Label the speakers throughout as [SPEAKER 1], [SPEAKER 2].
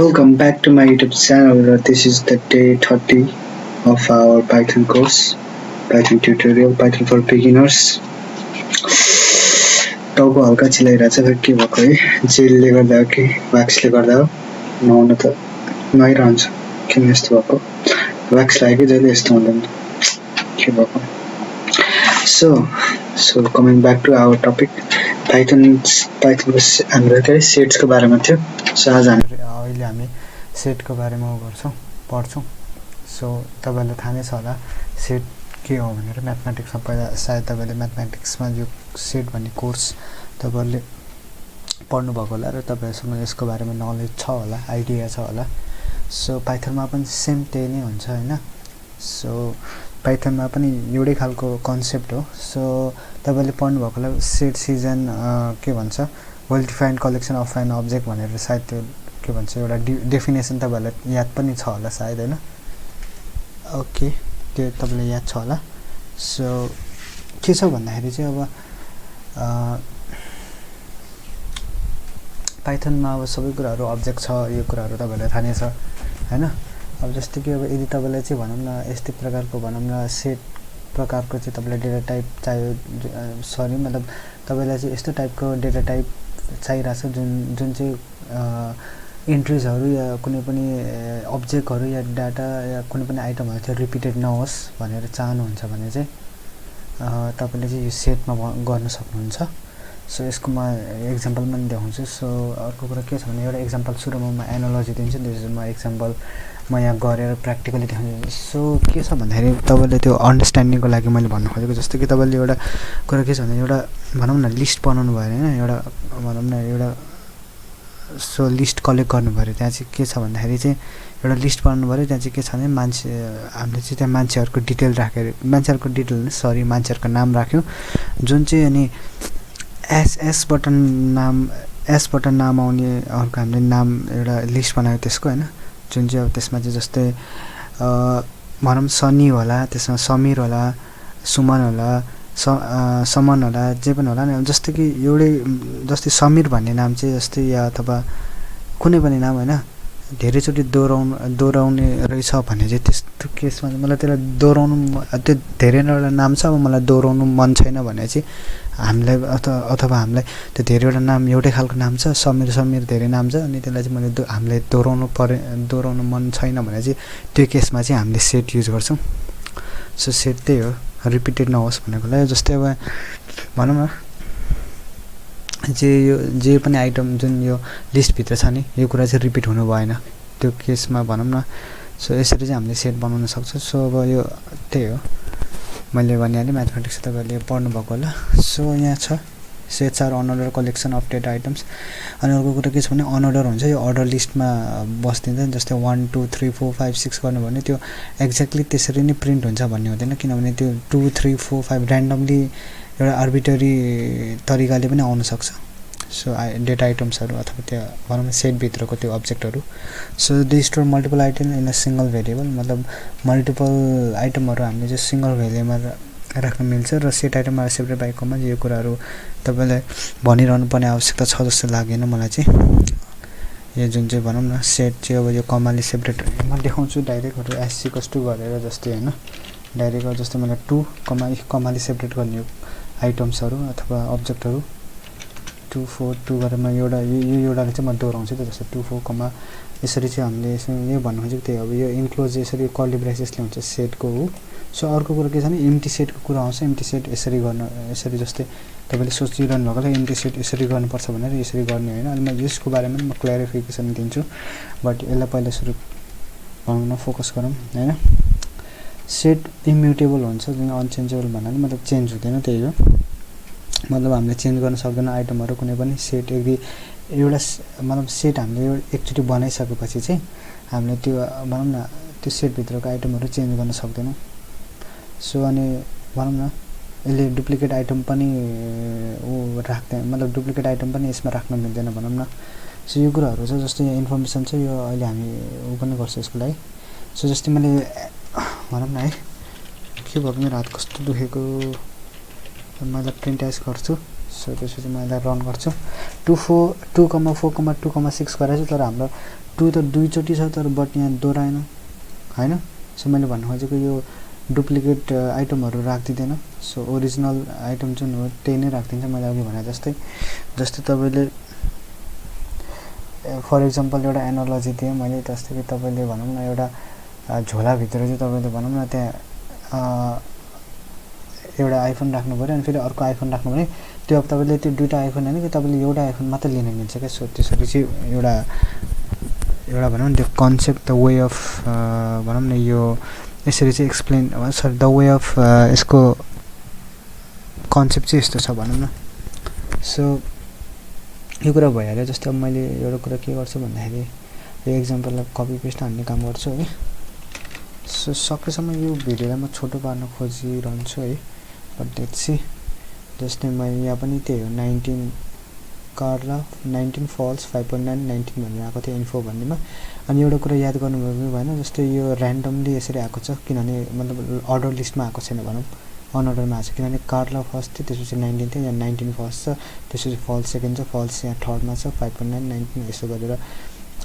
[SPEAKER 1] Welcome back to my YouTube channel. This is the day 30 of our Python course, Python tutorial, Python for beginners. टाउको हल्का चिलाइरहेछ खै के भएको है जेलले गर्दा हो कि भ्याक्सले गर्दा हो नहुन त नआइरहन्छ किन यस्तो भएको भ्याक्स लाग्यो कि जहिले यस्तो हुँदैन के भएको so coming back to our topic पाइथनको हाम्रो के सेट्सको बारेमा थियो सो आज अहिले हामी सेटको बारेमा गर्छौँ पढ्छौँ सो तपाईँलाई थाहा नै छ होला सेट के हो भनेर म्याथमेटिक्समा पहिला सायद तपाईँले म्याथमेटिक्समा यो सेट भन्ने कोर्स तपाईँहरूले पढ्नुभएको होला र तपाईँहरूसँग यसको बारेमा नलेज छ होला आइडिया छ होला सो पाइथनमा पनि सेम त्यही नै हुन्छ होइन सो पाइथनमा पनि एउटै खालको कन्सेप्ट हो सो तपाईँले पढ्नुभएको होला सेट सिजन के भन्छ well defined collection of an object भनेर सायद त्यो के भन्छ एउटा डेफिनेसन तपाईँहरूलाई याद पनि छ होला सायद होइन ओके त्यो तपाईँलाई याद छ होला सो के छ भन्दाखेरि चाहिँ अब पाइथनमा अब सबै कुराहरू अब्जेक्ट छ यो कुराहरू तपाईँलाई थाहा नै छ होइन अब जस्तो कि अब यदि तपाईँलाई चाहिँ भनौँ न यस्तै प्रकारको भनौँ न सेट प्रकारको चाहिँ तपाईँलाई डेटा टाइप चाहियो सरी मतलब तपाईँलाई चाहिँ यस्तो टाइपको डेटा टाइप चाहिरहेछ जुन चाहिँ इन्ट्रिजहरू या कुनै पनि अब्जेक्टहरू या डाटा या कुनै पनि आइटमहरू चाहिँ रिपिटेड नहोस् भनेर चाहनुहुन्छ भने चाहिँ तपाईँले चाहिँ यो सेटमा गर्न सक्नुहुन्छ सो यसको म एक्जाम्पल पनि देखाउँछु सो अर्को कुरा के छ भने एउटा एक्जाम्पल सुरुमा म एनालोजी दिन्छु त्यसपछि म एक्जाम्पल म यहाँ गरेर प्र्याक्टिकली देखाउँछु सो के छ भन्दाखेरि तपाईँले त्यो अन्डरस्ट्यान्डिङको लागि मैले भन्नु खोजेको जस्तो कि तपाईँले एउटा कुरा के छ भने एउटा भनौँ न लिस्ट बनाउनु भयो होइन एउटा भनौँ न एउटा सो लिस्ट कलेक्ट गर्नु पऱ्यो त्यहाँ चाहिँ के छ भन्दाखेरि चाहिँ एउटा लिस्ट बनाउनु पऱ्यो त्यहाँ चाहिँ के छ भने हामीले चाहिँ त्यहाँ मान्छेहरूको डिटेल राखेर मान्छेहरूको नाम राख्यो जुन चाहिँ अनि एसबाट नाम आउने अर्को हामीले नाम एउटा लिस्ट बनायो त्यसको होइन जुन चाहिँ अब त्यसमा चाहिँ जस्तै भनौँ सनी होला त्यसमा समीर होला सुमन होला समन होला जे पनि होला नि जस्तै कि एउटै जस्तै समीर भन्ने नाम चाहिँ जस्तै या अथवा कुनै पनि नाम होइन धेरैचोटि दोहोऱ्याउने रहेछ भने चाहिँ त्यस्तो केसमा चाहिँ मलाई त्यसलाई दोहोऱ्याउनु त्यो धेरैवटा नाम छ अब मलाई दोहोऱ्याउनु मन छैन भने चाहिँ हामीलाई अथवा हामीलाई त्यो धेरैवटा नाम एउटै खालको नाम छ समीर धेरै नाम छ अनि त्यसलाई चाहिँ मैले हामीलाई दोहोऱ्याउनु मन छैन भने चाहिँ त्यो केसमा चाहिँ हामीले सेट युज गर्छौँ सो सेट त्यही हो रिपिटेड नहोस् भनेको लागि जस्तै अब भनौँ न जे पनि आइटम जुन यो लिस्टभित्र छ नि यो कुरा चाहिँ रिपिट हुनु भएन त्यो केसमा भनौँ न सो यसरी चाहिँ हामीले सेट बनाउन सक्छौँ सो अब यो त्यही हो मैले भनिहालेँ म्याथमेटिक्स तपाईँहरूले पढ्नुभएको होला सो यहाँ छ sets are unordered collection of data items अनि अर्को कुरा के छ भने अनअर्डर हुन्छ यो अर्डर लिस्टमा बस्दिन्छ जस्तै 1 2 3 4 5 6 गर्नु भने त्यो एक्ज्याक्टली त्यसरी नै प्रिन्ट हुन्छ भन्ने हुँदैन किनभने त्यो 2 3 4 5 ऱ्यान्डमली एउटा आर्बिटरी तरिकाले पनि आउन सक्छ सो डेटा आइटम्सहरू अथवा त्यो भनौँ न सेटभित्रको त्यो अब्जेक्टहरू so they store multiple item in a single variable मतलब मल्टिपल आइटमहरू हामीले चाहिँ सिङ्गल भेरिएबलमा राख्न मिल्छ र सेट आइटममा सेपरेट बाइकमा यो कुराहरू तपाईँलाई भनिरहनु पर्ने आवश्यकता छ जस्तो लागेन मलाई चाहिँ यो जुन चाहिँ भनौँ न सेट चाहिँ अब यो कमाले सेपरेट म देखाउँछु डाइरेक्टहरू एससी + गरेर जस्तै होइन डाइरेक्ट जस्तै मलाई 2 कमाले सेपरेट गर्ने आइटम्सहरू अथवा अब्जेक्टहरू 2 4 2 गरेर म यो एउटाले चाहिँ म दोहोऱ्याउँछु त जस्तै 2 4 कमा यसरी चाहिँ हामीले यो भन्नु खोजेको त्यही अब यो इन्क्लोज यसरी कर्ली ब्रेसेसले हुन्छ सेटको हो सो अर्को कुरा के छ भने एम्प्टी सेटको कुरा आउँछ एम्प्टी सेट यसरी जस्तै तपाईँले सोचिरहनु भएको होला एम्प्टी सेट यसरी गर्नुपर्छ भनेर यसरी गर्ने होइन अनि म यसको बारेमा पनि म क्ल्यारिफिकेसन दिन्छु बट यसलाई पहिला सुरु भनौँ फोकस गरौँ होइन सेट इम्युटेबल हुन्छ जुन अनचेन्जेबल भन्नाले मतलब चेन्ज हुँदैन त्यही हो मतलब हामीले चेन्ज गर्न सक्दैन आइटमहरू कुनै पनि सेट यदि एउटा मतलब सेट हामीले एकचोटि बनाइसकेपछि चाहिँ हामीले त्यो भनौँ न त्यो सेटभित्रको आइटमहरू चेन्ज गर्न सक्दैनौँ सो अनि भनौँ न यसले डुप्लिकेट आइटम पनि राख्दैन मतलब डुप्लिकेट आइटम पनि यसमा राख्न मिल्दैन भनौँ न सो यो कुराहरू छ जस्तै यहाँ इन्फर्मेसन छ यो अहिले हामी पनि गर्छ यसको लागि सो जस्तै मैले भनौँ न है के भयो मेरो हात कस्तो दुखेको मैले प्रिन्ट एज गर्छु सो त्यसपछि म यसलाई रन गर्छु 2,4,2,6 गरेको छु तर हाम्रो 2 त दुईचोटि छ तर बट यहाँ दोहोऱ्याएन हैन सो मैले भन्नु खोजेको यो डुप्लिकेट आइटमहरु राख्दिदैन सो ओरिजिनल आइटम जुन हो त्यही नै राख्दिन्छ मैले अघि भने जस्तै तपाईले फर एक्जाम्पल एउटा एनालोजी दिए मैले जस्तै कि तपाईले भनौं न एउटा झोला भित्र चाहिँ तपाईले भनौं न त्यहाँ एउटा आइफोन राख्नु पर्यो अनि फेरि अर्को आइफोन राख्नु भने त्यो अब तपाईले त्यो दुईटा आइफोन हैन कि तपाईले एउटा आइफोन मात्र लिन मिल्छ के सो त्यसरी चाहिँ एउटा भनौं न त्यो कन्सेप्ट द वे अफ भनौं न यो यसरी चाहिँ explain sorry the way of यसको कन्सेप्ट चाहिँ यस्तो छ भनौं न सो यो कुरा भइहाल्यो जस्तै अब मैले एउटा कुरा के गर्छु भन्दाखेरि यो एक्जाम्पललाई कपी पेस्ट हान्ने काम गर्छु है सो सकेसम्म यो भिडियोलाई म छोटो पार्न खोजिरहन्छु है बट लेट्स सी जस्तै म यहाँ पनि त्यही हो 19 कार्ला 19 फल्स 5.9 19 भनेर आएको थियो इन्फो भन्नेमा अनि एउटा कुरा याद गर्नुभएको भएन जस्तै यो र्यान्डमली यसरी आएको छ किनभने मतलब अर्डर लिस्टमा आएको छैन भनौं अनअर्डरमा आएको छ किनभने कार्ला फर्स्ट थियो त्यसपछि 19 थियो यहाँ 19 फर्स्ट छ त्यसपछि फल्स सेकेन्ड छ फल्स यहाँ थर्डमा छ 5.9 19 यसो गरेर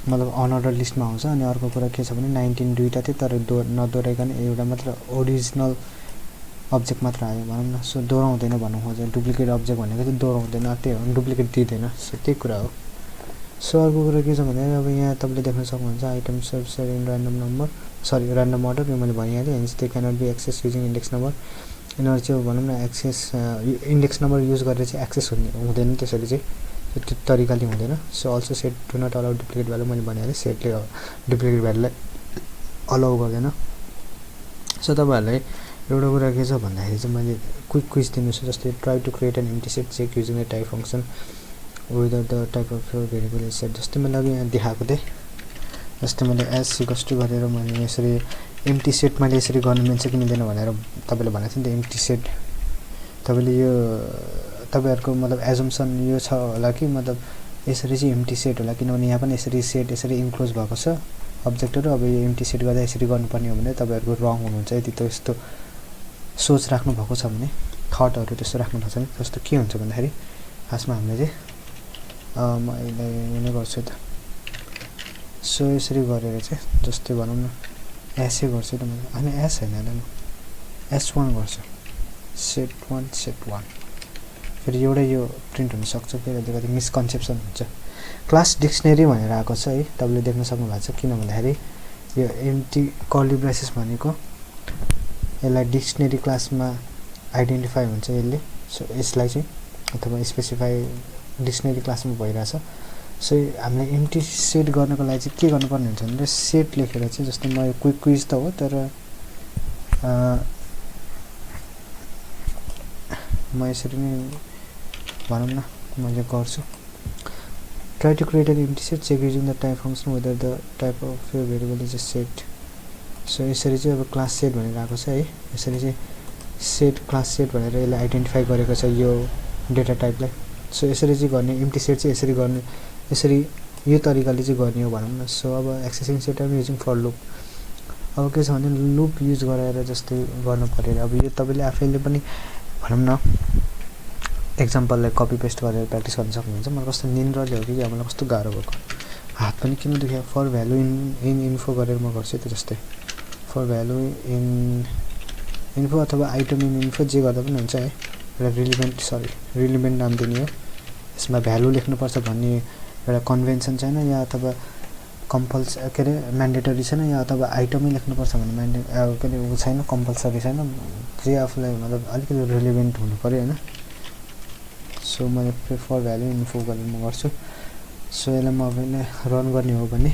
[SPEAKER 1] मतलब अनअर्डर लिस्टमा आउँछ अनि अर्को कुरा के छ भने 19 दुईटा थियो तर नदोहोऱ्याइकन एउटा मात्र ओरिजिनल अब्जेक्ट मात्र आयो भनौं न सो दोहोऱ्याउँदैन भन्नु खोजे डुप्लिकेट अब्जेक्ट भनेको चाहिँ दोहोऱ्याउँदैन त्यही हो डुप्लिकेट दिदैन सो त्यही कुरा हो सो अर्को कुरा के छ भने अब यहाँ तपाईले देख्न सक्नुहुन्छ item search in random number sorry random order यो मैले भनिहालेँ hence they cannot be access using index number यिनीहरु चाहिँ भनौं न एक्सेस इन्डेक्स नम्बर युज गरेर चाहिँ एक्सेस हुँदैन त्यसरी चाहिँ त्यो तरिकाले हुँदैन so also set do not allow duplicate value मैले भनिहालेँ सेटले डुप्लिकेट भ्यालुलाई अलाउ गर्दैन सो तपाईहरुलाई एउटा कुरा के छ भन्दाखेरि चाहिँ मैले क्विक क्विज दिनुछु जस्तै try to create an empty set check using a type function with the type of variable is set जस्तै मैले अघि यहाँ देखाएको थिएँ जस्तै मैले एस इक्वल्स टु गरेर मैले यसरी एम्प्टी सेट मैले यसरी गर्न मिल्छ कि मिल्दैन भनेर तपाईले भनेको थियो नि त एम्प्टी सेट तपाईले यो तपाईहरुको मतलब एजम्पसन यो छ होला कि मतलब यसरी चाहिँ एम्प्टी सेट होला किनभने यहाँ पनि यसरी सेट यसरी इन्क्लोज भएको छ अब्जेक्टहरु अब यो एम्प्टी सेट गर्दा यसरी गर्नुपर्ने हो भने तपाईहरुको रङ हुनुहुन्छ यदि त्यस्तो सोच राख्नु भएको छ भने थटहरु त्यस्तो राख्नु भएको छ भने जस्तो के हुन्छ भन्दाखेरि खासमा हामीले चाहिँ म यसलाई नै गर्छु त सो यसरी गरेर चाहिँ जस्तै भनौं न एस ए गर्छु त म हैन एस हैन म S1 गर्छु सेट 1 फेरि एउटा यो प्रिन्ट हुन सक्छ फेरि कति मिसकन्सेप्सन हुन्छ क्लास डिक्सनरी भनेर आएको छ है तपाईले देख्न सक्नु भएको छ किन भन्दाखेरि यो एम्प्टी कर्ली ब्रेसेस भनेको यसलाई डिक्सनरी क्लासमा आइडेन्टिफाई हुन्छ यसले सो यसलाई चाहिँ अथवा स्पेसिफाई डिक्सनरी क्लासमा भइराछ सो हामीले एम्प्टी सेट गर्नको लागि चाहिँ के गर्नुपर्ने हुन्छ भने सेट लेखेर चाहिँ जस्तै म क्विक क्विज त हो तर म यसरी नै भनौं न मैले गर्छु try to create an empty set check using the type function whether the type of your variable is a set so यसरी चाहिँ अब क्लास सेट भनेर आएको छ है यसरी चाहिँ सेट क्लास सेट भनेर यसले आइडेन्टिफाई गरेको छ यो डेटा टाइपलाई सो यसरी चाहिँ गर्ने एम्प्टी सेट चाहिँ यसरी गर्ने यसरी यो तरिकाले चाहिँ गर्ने हो भनौं न सो अब accessing set and using for loop अब के छ भने लुप युज गराएर जस्तै गर्नु पर्यो अब यो तपाईले आफैले पनि भनौं न एक्जाम्पललाई कपी पेस्ट गरेर प्र्याक्टिस गर्न सक्नुहुन्छ मलाई कस्तो निन्द्राले हो कि या मलाई कस्तो गाह्रो भएको हात पनि किन दुख्यो फर भ्यालु इन इन्फो गरेर म गर्छु त जस्तै फर भ्यालु इन इन्फो अथवा आइटम इन इन्फो जे गर्दा पनि हुन्छ है एउटा रिलेभेन्ट नाम दिने हो यसमा भ्यालु लेख्नुपर्छ भन्ने एउटा कन्भेन्सन छैन या अथवा कम्पल्स के अरे म्यान्डेटरी छैन या अथवा आइटमै लेख्नुपर्छ भन्ने के अरे उ छैन कम्पल्सरी छैन जे आफूलाई मतलब अलिकति रिलेभेन्ट हुनु पर्यो हैन सो मैले फर भ्यालु इन्फो गरेर म गर्छु सो यसलाई म अब रन गर्ने हो भने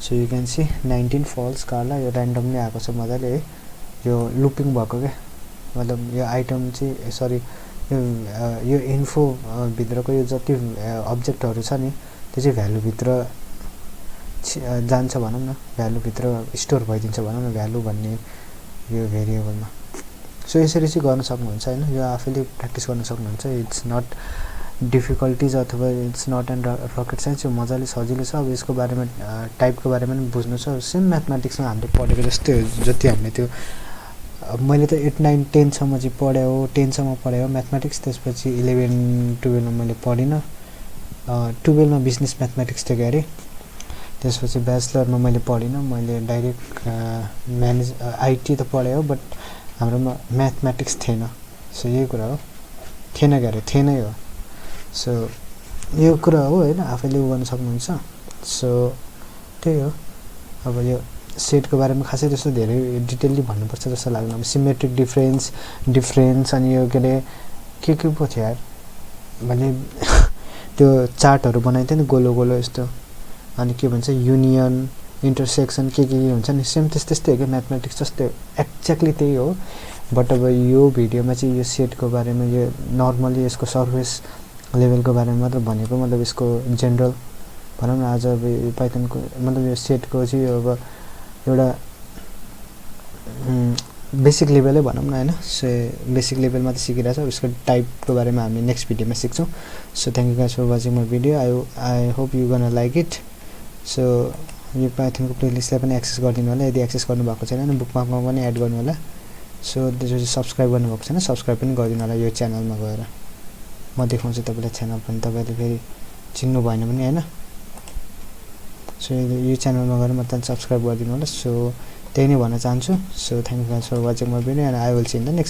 [SPEAKER 1] so you can see 19 false कार्ला यो र्यान्डमली आएको छ मजाले है यो लुपिङ भएको के मतलब यो आइटम चाहिँ सरी यो इन्फो भित्रको यो जति अब्जेक्टहरु छ नि त्यो चाहिँ भ्यालु भित्र जान्छ भनौं न भ्यालु भित्र स्टोर भइदिन्छ भनौं न भ्यालु भन्ने यो भेरिएबलमा सो यसरी चाहिँ गर्न सक्नुहुन्छ हैन यो आफैले प्र्याक्टिस गर्न सक्नुहुन्छ इट्स नट डिफिकल्टीज अथवा it's not and rocket science यो मजाले सजिलो छ अब यसको बारेमा टाइपको बारेमा पनि बुझ्नु छ सेम म्याथमेटिक्समा हामीले पढेको जस्तै हो जति हामीले त्यो मैले त 8 9 10 सम्म चाहिँ पढे हो, 10 सम्म पढे हो म्याथमेटिक्स। त्यसपछि 11 12 मा मैले पढिनँ। 12 मा बिजनेस म्याथमेटिक्स थियो अरे। त्यसपछि ब्याचलरमा मैले पढिनँ, मैले डाइरेक्ट म्यानेज आइटी त पढे हो, बट हाम्रोमा म्याथमेटिक्स थिएन। सो यही कुरा हो, थिएन के अरे, थिएनै हो। सो यो कुरा हो होइन, आफैले उ गर्न सक्नुहुन्छ। सो त्यही हो। अब यो सेटको बारेमा खासै त्यस्तो धेरै डिटेलली भन्नुपर्छ जस्तो लाग्दैन। अब सिमेट्रिक डिफरेन्स अनि यो के अरे के पो थियो यार, भने त्यो चार्टहरू बनाइन्थ्यो नि गोलो गोलो यस्तो, अनि के भन्छ युनियन इन्टरसेक्सन के हुन्छ नि, सेम त्यस्तै हो क्या म्याथमेटिक्स जस्तै, एक्ज्याक्टली त्यही हो। बट अब यो भिडियोमा चाहिँ यो सेटको बारेमा, यो नर्मली यसको सर्फेस लेभलको बारेमा मात्र भनेको, मतलब यसको जेनरल भनौँ न। आज अब यो पाइथनको मतलब यो सेटको चाहिँ अब एउटा बेसिक लेभलै भनौँ न होइन। सो बेसिक लेभलमा त सिकिरहेछ, उसको टाइपको बारेमा हामी नेक्स्ट भिडियोमा सिक्छौँ। So thank you guys for watching my video. I hope you gonna like it. So यो पाइथनको प्लेलिस्टलाई पनि एक्सेस गरिदिनु होला, यदि एक्सेस गर्नुभएको छैन भने बुकमार्कमा पनि एड गर्नु होला। सो त्यसपछि सब्सक्राइब गर्नुभएको छैन सब्सक्राइब पनि गरिदिनु होला यो च्यानलमा गएर। म देखाउँछु तपाईँलाई च्यानल पनि, तपाईँले फेरि चिन्नु भएन भने होइन। सो यो च्यानलमा गएर मतलब सब्सक्राइब गरिदिनु होला। सो त्यही नै भन्न चाहन्छु। So thank you guys for watching my video and I will see in the next